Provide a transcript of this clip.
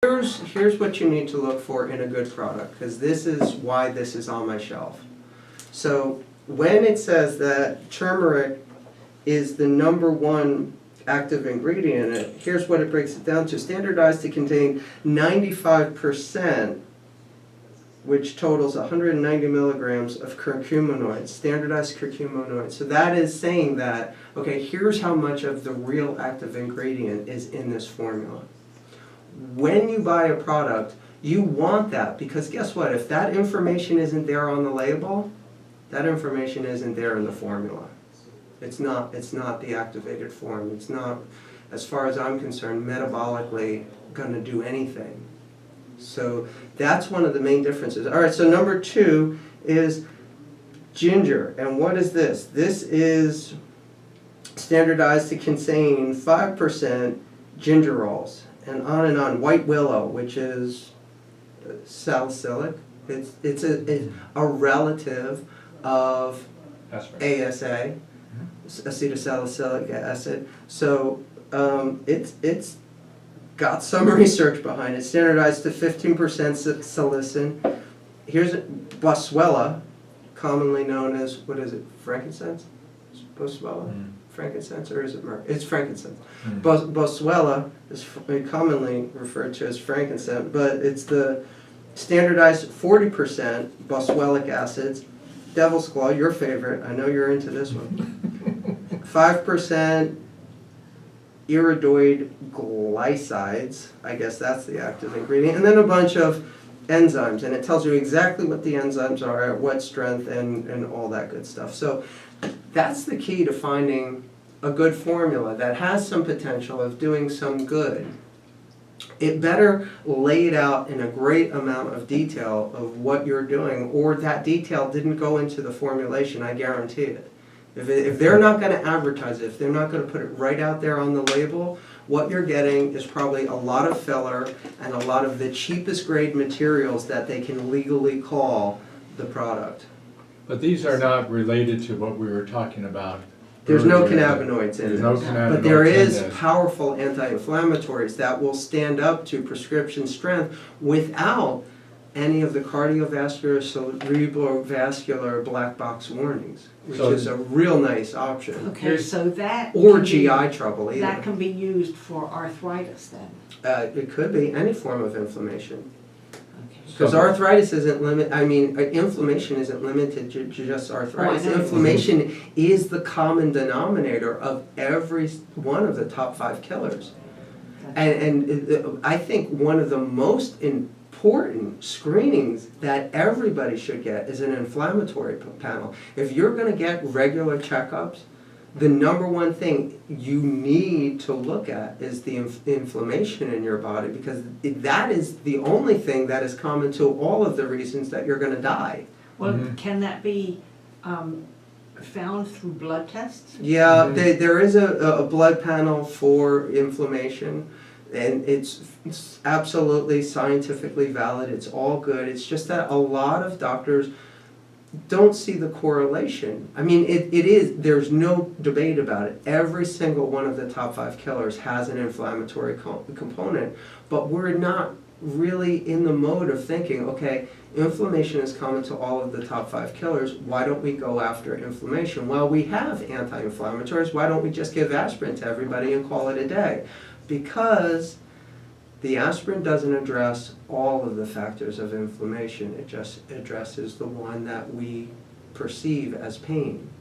Here's what you need to look for in a good product, because this is why this is on my shelf. So when it says that turmeric is the #1 active ingredient in it, here's what it breaks it down to. Standardized to contain 95%, which totals 190 milligrams of curcuminoids, standardized curcuminoids. So that is saying that, okay, here's how much of the real active ingredient is in this formula. When you buy a product, you want that, because guess what? If that information isn't there on the label, that information isn't there in the formula. It's not the activated form. It's not, as far as I'm concerned, metabolically going to do anything. So that's one of the main differences. All right, so number 2 is ginger. And what is this? This is standardized to contain 5% gingerols. And on. White willow, which is salicylic. It's a relative of ASA, acetylsalicylic acid. So it's got some research behind it. Standardized to 15% salicin. Here's boswellia, commonly known as, what is it, frankincense? Boswellia? Frankincense, or is it myrrh? It's frankincense. Boswellia is commonly referred to as frankincense, but it's the standardized 40% boswellic acids. Devil's claw, your favorite. I know you're into this one. 5% iridoid glycides. I guess that's the active ingredient. And then a bunch of enzymes, and it tells you exactly what the enzymes are, at what strength, and all that good stuff. So that's the key to finding a good formula that has some potential of doing some good. It better lay it out in a great amount of detail of what you're doing, or that detail didn't go into the formulation, I guarantee it. If they're not going to advertise it, if they're not going to put it right out there on the label, what you're getting is probably a lot of filler and a lot of the cheapest grade materials that they can legally call the product. But these are not related to what we were talking about. There's no earlier. cannabinoids in There's it. no cannabinoids But there is in this. powerful anti-inflammatories that will stand up to prescription strength without any of the cardiovascular, cerebrovascular black box warnings, which So- is a real nice option. Okay, so that. Or can be- GI trouble either. That can be used for arthritis then? It could be any form of inflammation. Okay. Because arthritis isn't inflammation isn't limited to just arthritis. Oh, I know. Inflammation is the common denominator of every one of the top 5 killers. And I think one of the most important screenings that everybody should get is an inflammatory panel. If you're going to get regular checkups, the #1 thing you need to look at is the inflammation in your body, because that is the only thing that is common to all of the reasons that you're going to die. Well, can that be found through blood tests? Yeah, there is a blood panel for inflammation, and it's absolutely scientifically valid. It's all good. It's just that a lot of doctors don't see the correlation. I mean, it is, there's no debate about it. Every single one of the top 5 killers has an inflammatory component, but we're not really in the mode of thinking, okay, inflammation is common to all of the top 5 killers, why don't we go after inflammation? Well, we have anti-inflammatories, why don't we just give aspirin to everybody and call it a day? Because the aspirin doesn't address all of the factors of inflammation, it just addresses the one that we perceive as pain.